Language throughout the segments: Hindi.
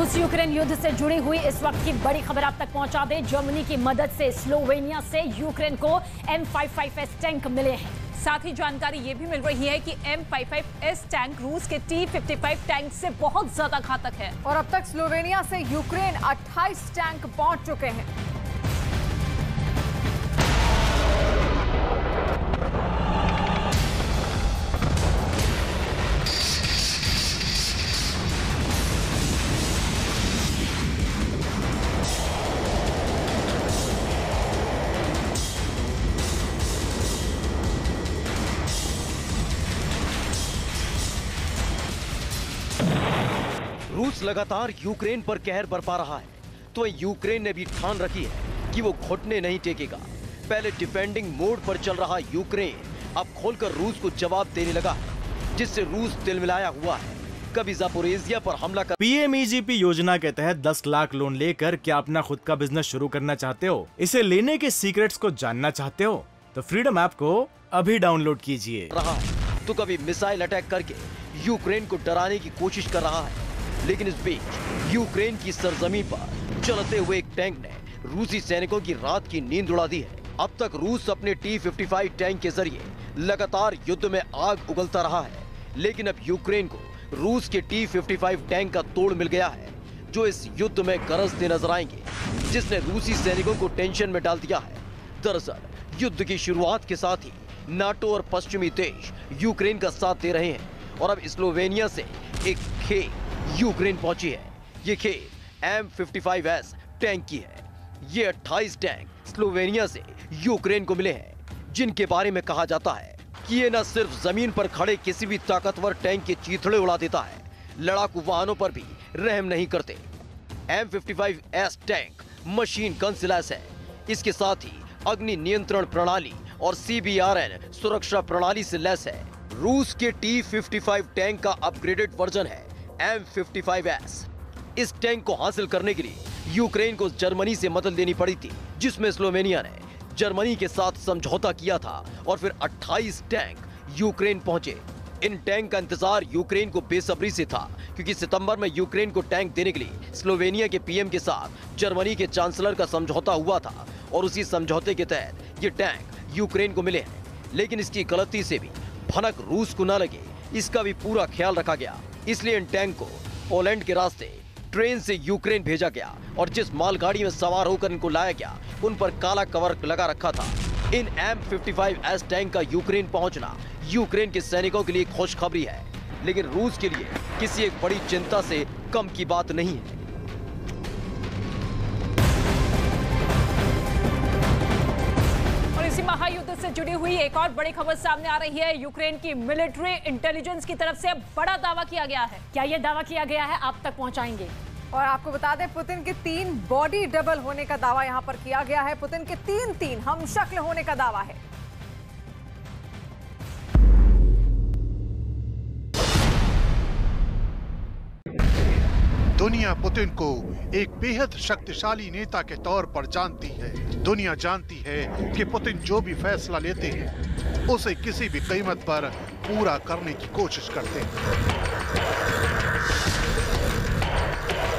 रूस यूक्रेन युद्ध से जुड़ी हुई इस वक्त की बड़ी खबर आप तक पहुंचा दें। जर्मनी की मदद से स्लोवेनिया से यूक्रेन को M55S टैंक मिले हैं। साथ ही जानकारी ये भी मिल रही है कि M55S टैंक रूस के T-55 टैंक से बहुत ज्यादा घातक है। और अब तक स्लोवेनिया से यूक्रेन 28 टैंक पहुंच चुके हैं। रूस लगातार यूक्रेन पर कहर बरपा रहा है, तो यूक्रेन ने भी ठान रखी है कि वो घुटने नहीं टेकेगा। पहले डिफेंडिंग मोड पर चल रहा यूक्रेन अब खोलकर रूस को जवाब देने लगा है, जिससे रूस तिलमिलाया हुआ है। कभी ज़ापोरिज़िया पर हमला कर PMEGP योजना के तहत 10 लाख लोन लेकर क्या अपना खुद का बिजनेस शुरू करना चाहते हो? इसे लेने के सीक्रेट्स को जानना चाहते हो? तो फ्रीडम ऐप को अभी डाउनलोड कीजिए। तो कभी मिसाइल अटैक करके यूक्रेन को डराने की कोशिश कर रहा है, लेकिन इस बीच यूक्रेन की सरजमीन पर चलते हुए एक टैंक ने रूसी सैनिकों की रात की नींद उड़ा दी है। अब तक रूस अपने T-55 टैंक के जरिए लगातार युद्ध में आग उगलता रहा है, लेकिन अब यूक्रेन को रूस के T-55 टैंक का तोड़ मिल गया है, जो इस युद्ध में गरजते नजर आएंगे, जिसने रूसी सैनिकों को टेंशन में डाल दिया है। दरअसल युद्ध की शुरुआत के साथ ही नाटो और पश्चिमी देश यूक्रेन का साथ दे रहे हैं, और अब स्लोवेनिया से एक खेप यूक्रेन पहुंची है। ये खेप M55S टैंक की है। ये 28 टैंक स्लोवेनिया से यूक्रेन को मिले हैं, जिनके बारे में कहा जाता है कि ये न सिर्फ जमीन पर खड़े किसी भी ताकतवर टैंक के चीथड़े उड़ा देता है, लड़ाकू वाहनों पर भी रहम नहीं करते। M55S टैंक मशीन गन से लैस है। इसके साथ ही अग्नि नियंत्रण प्रणाली और CBRN सुरक्षा प्रणाली से लैस है। रूस के T-55 टैंक का अपग्रेडेड वर्जन है M55S। इस टैंक को हासिल करने के लिए यूक्रेन को जर्मनी से मदद लेनी पड़ी थी, जिसमें स्लोवेनिया ने जर्मनी के साथ समझौता किया था, और फिर 28 टैंक यूक्रेन पहुंचे। इन टैंक का इंतजार यूक्रेन को बेसब्री से था, क्योंकि सितंबर में यूक्रेन को टैंक देने के लिए स्लोवेनिया के PM के साथ जर्मनी के चांसलर का समझौता हुआ था, और उसी समझौते के तहत ये टैंक यूक्रेन को मिले हैं। लेकिन इसकी गलती से भी भनक रूस को न लगे, इसका भी पूरा ख्याल रखा गया। इसलिए इन टैंक को पोलैंड के रास्ते ट्रेन से यूक्रेन भेजा गया, और जिस मालगाड़ी में सवार होकर इनको लाया गया, उन पर काला कवर लगा रखा था। इन M55S टैंक का यूक्रेन पहुंचना यूक्रेन के सैनिकों के लिए खुशखबरी है, लेकिन रूस के लिए किसी एक बड़ी चिंता से कम की बात नहीं है। इसी महायुद्ध से जुड़ी हुई एक और बड़ी खबर सामने आ रही है। यूक्रेन की मिलिट्री इंटेलिजेंस की तरफ से बड़ा दावा किया गया है। क्या ये दावा किया गया है, आप तक पहुंचाएंगे। और आपको बता दें, पुतिन के 3 बॉडी डबल होने का दावा यहां पर किया गया है। पुतिन के 3 हमशक्ल होने का दावा है। दुनिया पुतिन को एक बेहद शक्तिशाली नेता के तौर पर जानती है। दुनिया जानती है कि पुतिन जो भी फैसला लेते हैं, उसे किसी भी कीमत पर पूरा करने की कोशिश करते हैं।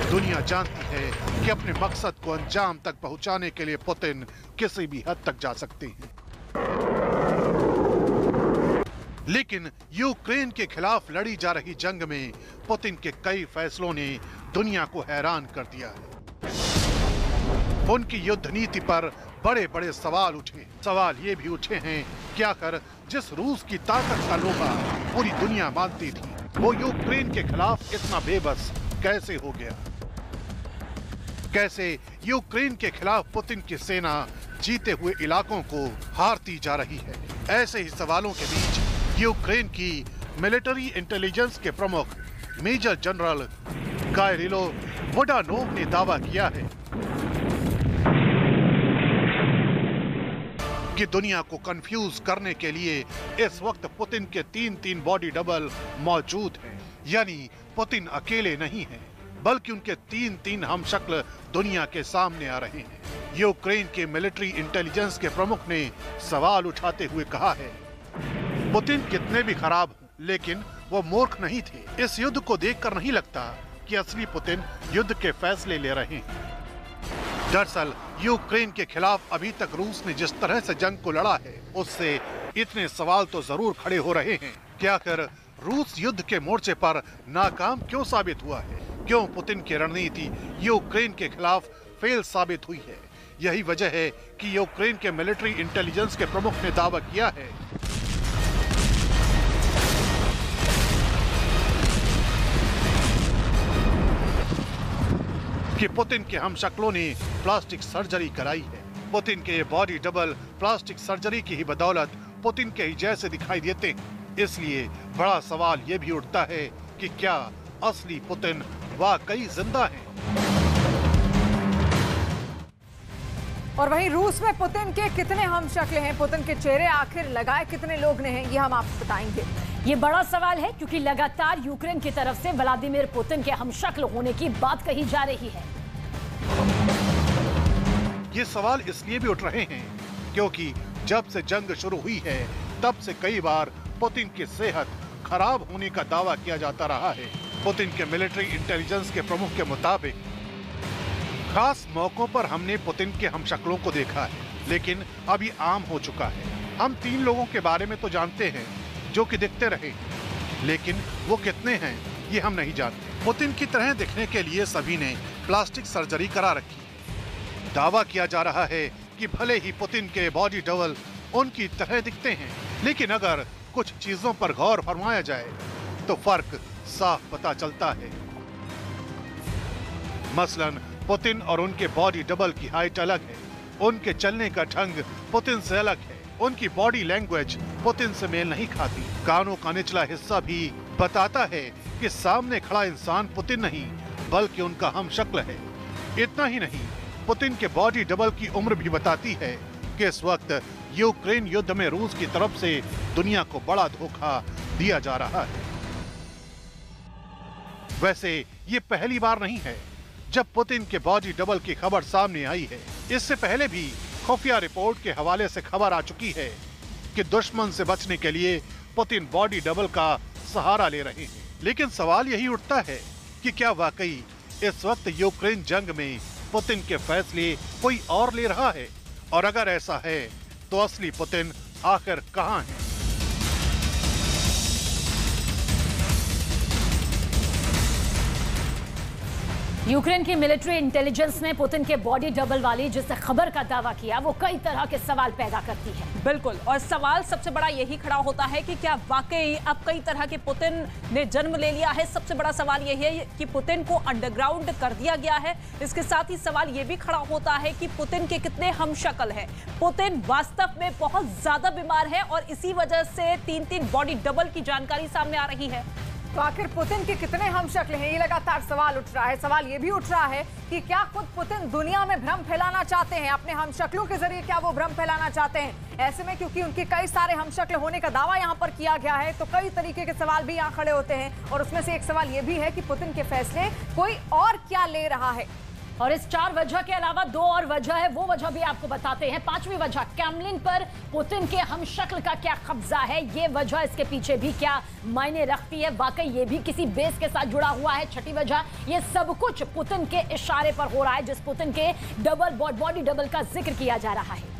दुनिया जानती है कि अपने मकसद को अंजाम तक पहुंचाने के लिए पुतिन किसी भी हद तक जा सकते हैं। लेकिन यूक्रेन के खिलाफ लड़ी जा रही जंग में पुतिन के कई फैसलों ने दुनिया को हैरान कर दिया है। उनकी युद्ध नीति पर बड़े बड़े सवाल उठे। सवाल ये भी उठे हैं कि आखिर जिस रूस की ताकत का लोहा पूरी दुनिया मानती थी, वो यूक्रेन के खिलाफ इतना बेबस कैसे हो गया? कैसे यूक्रेन के खिलाफ पुतिन की सेना जीते हुए इलाकों को हारती जा रही है? ऐसे ही सवालों के बीच यूक्रेन की मिलिट्री इंटेलिजेंस के प्रमुख मेजर जनरल कायरिलो बुडानोव ने दावा किया है कि दुनिया को कंफ्यूज करने के लिए इस वक्त पुतिन के 3 बॉडी डबल मौजूद हैं। यानी पुतिन अकेले नहीं हैं, बल्कि उनके 3 हमशक्ल दुनिया के सामने आ रहे हैं। यूक्रेन के मिलिट्री इंटेलिजेंस के प्रमुख ने सवाल उठाते हुए कहा है, पुतिन कितने भी खराब हों, लेकिन वो मूर्ख नहीं थे। इस युद्ध को देखकर नहीं लगता कि असली पुतिन युद्ध के फैसले ले रहे हैं। दरअसल यूक्रेन के खिलाफ अभी तक रूस ने जिस तरह से जंग को लड़ा है, उससे इतने सवाल तो जरूर खड़े हो रहे हैं कि आखिर रूस युद्ध के मोर्चे पर नाकाम क्यों साबित हुआ है? क्यों पुतिन की रणनीति यूक्रेन के खिलाफ फेल साबित हुई है? यही वजह है कि यूक्रेन के मिलिट्री इंटेलिजेंस के प्रमुख ने दावा किया है कि पुतिन के हमशक्लों ने प्लास्टिक सर्जरी कराई है। पुतिन के बॉडी डबल प्लास्टिक सर्जरी की ही बदौलत पुतिन के ही जैसे दिखाई देते हैं। इसलिए बड़ा सवाल ये भी उठता है कि क्या असली पुतिन वाकई जिंदा है? और वहीं रूस में पुतिन के कितने हमशक्ल हैं, पुतिन के चेहरे आखिर लगाए कितने लोग ने हैं, ये हम आपको बताएंगे। ये बड़ा सवाल है क्योंकि लगातार यूक्रेन की तरफ से व्लादिमीर पुतिन के हमशक्ल होने की बात कही जा रही है। ये सवाल इसलिए भी उठ रहे हैं क्योंकि जब से जंग शुरू हुई है तब से कई बार पुतिन की सेहत खराब होने का दावा किया जाता रहा है। पुतिन के मिलिट्री इंटेलिजेंस के प्रमुख के मुताबिक खास मौकों पर हमने पुतिन के हमशक्लों को देखा है, लेकिन अब ये आम हो चुका है। हम 3 लोगों के बारे में तो जानते हैं जो कि दिखते रहे, लेकिन वो कितने हैं ये हम नहीं जानते। पुतिन की तरह दिखने के लिए सभी ने प्लास्टिक सर्जरी करा रखी है। दावा किया जा रहा है कि भले ही पुतिन के बॉडी डबल उनकी तरह दिखते हैं, लेकिन अगर कुछ चीजों पर गौर फरमाया जाए तो फर्क साफ पता चलता है। मसलन पुतिन और उनके बॉडी डबल की हाइट अलग है, उनके चलने का ढंग पुतिन से अलग है, उनकी बॉडी लैंग्वेज पुतिन से मेल नहीं खाती। कानों का निचला हिस्सा भी बताता है कि सामने खड़ा इंसान पुतिन नहीं बल्कि उनका हमशक्ल है। इतना ही नहीं, पुतिन के बॉडी डबल की उम्र भी बताती है कि इस वक्त यूक्रेन युद्ध में रूस की तरफ से दुनिया को बड़ा धोखा दिया जा रहा है। वैसे ये पहली बार नहीं है जब पुतिन के बॉडी डबल की खबर सामने आई है। इससे पहले भी खुफिया रिपोर्ट के हवाले से खबर आ चुकी है कि दुश्मन से बचने के लिए पुतिन बॉडी डबल का सहारा ले रहे हैं। लेकिन सवाल यही उठता है कि क्या वाकई इस वक्त यूक्रेन जंग में पुतिन के फैसले कोई और ले रहा है? और अगर ऐसा है तो असली पुतिन आखिर कहां है? यूक्रेन की मिलिट्री इंटेलिजेंस ने पुतिन के बॉडी डबल वाली जिस खबर का दावा किया वो कई तरह के सवाल पैदा करती है। बिल्कुल, और सवाल सबसे बड़ा यही खड़ा होता है कि क्या वाकई अब कई तरह के पुतिन ने जन्म ले लिया है? सबसे बड़ा सवाल यही है कि पुतिन को अंडरग्राउंड कर दिया गया है। इसके साथ ही सवाल ये भी खड़ा होता है कि पुतिन के कितने हमशक्ल हैं। पुतिन वास्तव में बहुत ज्यादा बीमार है और इसी वजह से 3-3 बॉडी डबल की जानकारी सामने आ रही है। तो आखिर पुतिन के कितने हमशक्ल हैं, ये लगातार सवाल उठ रहा है। सवाल ये भी उठ रहा है कि क्या खुद पुतिन दुनिया में भ्रम फैलाना चाहते हैं? अपने हमशक्लों के जरिए क्या वो भ्रम फैलाना चाहते हैं? ऐसे में क्योंकि उनके कई सारे हमशक्ल होने का दावा यहाँ पर किया गया है, तो कई तरीके के सवाल भी यहाँ खड़े होते हैं। और उसमें से एक सवाल ये भी है कि पुतिन के फैसले कोई और क्या ले रहा है? और इस 4 वजह के अलावा 2 और वजह है, वो वजह भी आपको बताते हैं। 5वीं वजह, क्रेमलिन पर पुतिन के हमशक्ल का क्या कब्जा है, ये वजह इसके पीछे भी क्या मायने रखती है, वाकई ये भी किसी बेस के साथ जुड़ा हुआ है। 6ठी वजह, ये सब कुछ पुतिन के इशारे पर हो रहा है, जिस पुतिन के बॉडी डबल का जिक्र किया जा रहा है।